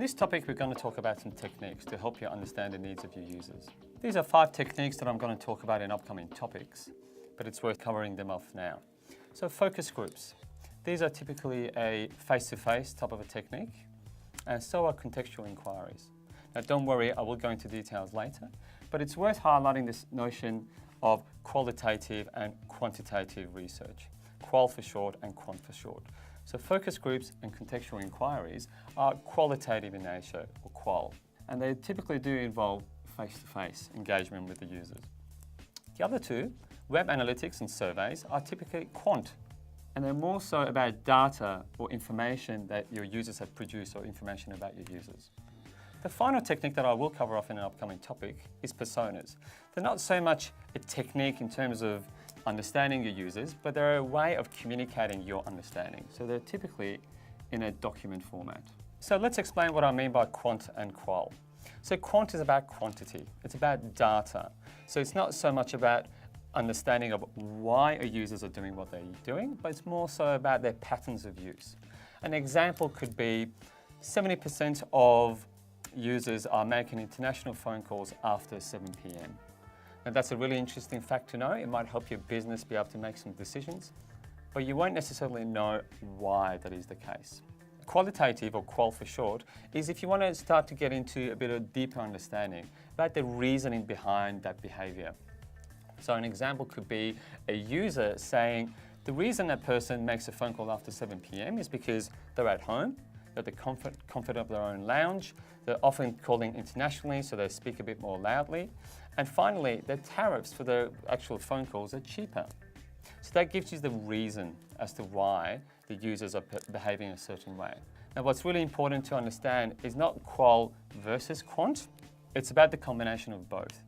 In this topic, we're going to talk about some techniques to help you understand the needs of your users. These are 5 techniques that I'm going to talk about in upcoming topics, but it's worth covering them off now. So focus groups. These are typically a face-to-face type of a technique, and so are contextual inquiries. Now don't worry, I will go into details later, but it's worth highlighting this notion of qualitative and quantitative research. Qual for short and quant for short. So focus groups and contextual inquiries are qualitative in nature, or qual, and they typically do involve face-to-face engagement with the users. The other 2, web analytics and surveys, are typically quant, and they're more so about data or information that your users have produced or information about your users. The final technique that I will cover off in an upcoming topic is personas. They're not so much a technique in terms of understanding your users, but they're a way of communicating your understanding. So they're typically in a document format. So let's explain what I mean by quant and qual. So quant is about quantity. It's about data. So it's not so much about understanding of why our users are doing what they're doing, but it's more so about their patterns of use. An example could be 70% of users are making international phone calls after 7 p.m. Now that's a really interesting fact to know. It might help your business be able to make some decisions, but you won't necessarily know why that is the case. Qualitative, or qual for short, is if you want to start to get into a bit of deeper understanding about the reasoning behind that behavior. So an example could be a user saying, the reason that person makes a phone call after 7 p.m. is because they're at home, they're at the comfort of their own lounge, they're often calling internationally, so they speak a bit more loudly. And finally, their tariffs for their actual phone calls are cheaper. So that gives you the reason as to why the users are behaving a certain way. Now, what's really important to understand is not qual versus quant, it's about the combination of both.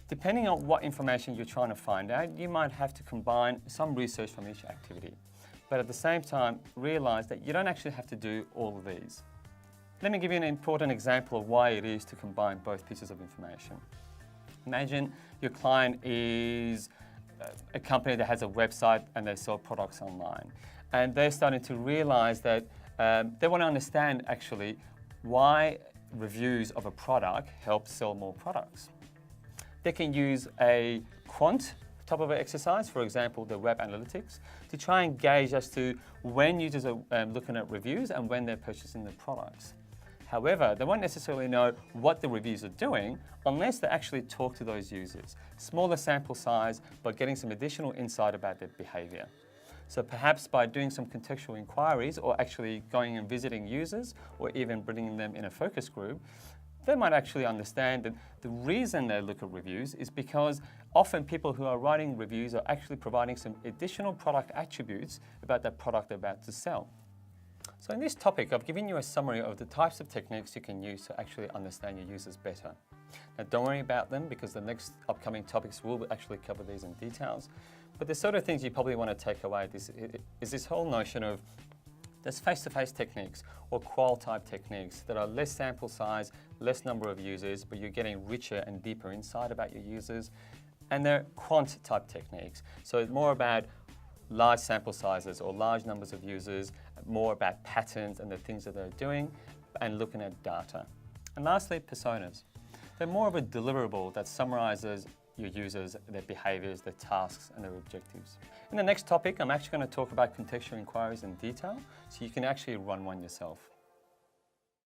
Depending on what information you're trying to find out, you might have to combine some research from each activity. But at the same time, realize that you don't actually have to do all of these. Let me give you an important example of why it is to combine both pieces of information. Imagine your client is a company that has a website and they sell products online. And they're starting to realize that they want to understand actually why reviews of a product help sell more products. They can use a quant type of exercise, for example, the web analytics, to try and gauge as to when users are looking at reviews and when they're purchasing the products. However, they won't necessarily know what the reviews are doing unless they actually talk to those users. Smaller sample size, but getting some additional insight about their behavior. So perhaps by doing some contextual inquiries or actually going and visiting users or even bringing them in a focus group, they might actually understand that the reason they look at reviews is because often people who are writing reviews are actually providing some additional product attributes about that product they're about to sell. So in this topic, I've given you a summary of the types of techniques you can use to actually understand your users better. Now don't worry about them because the next upcoming topics will actually cover these in details. But the sort of things you probably want to take away is this whole notion of there's face-to-face techniques or qual-type techniques that are less sample size, less number of users, but you're getting richer and deeper insight about your users. And they're quant-type techniques. So it's more about large sample sizes or large numbers of users, more about patterns and the things that they're doing, and looking at data. And lastly, personas. They're more of a deliverable that summarizes your users, their behaviors, their tasks, and their objectives. In the next topic, I'm actually going to talk about contextual inquiries in detail, so you can actually run one yourself.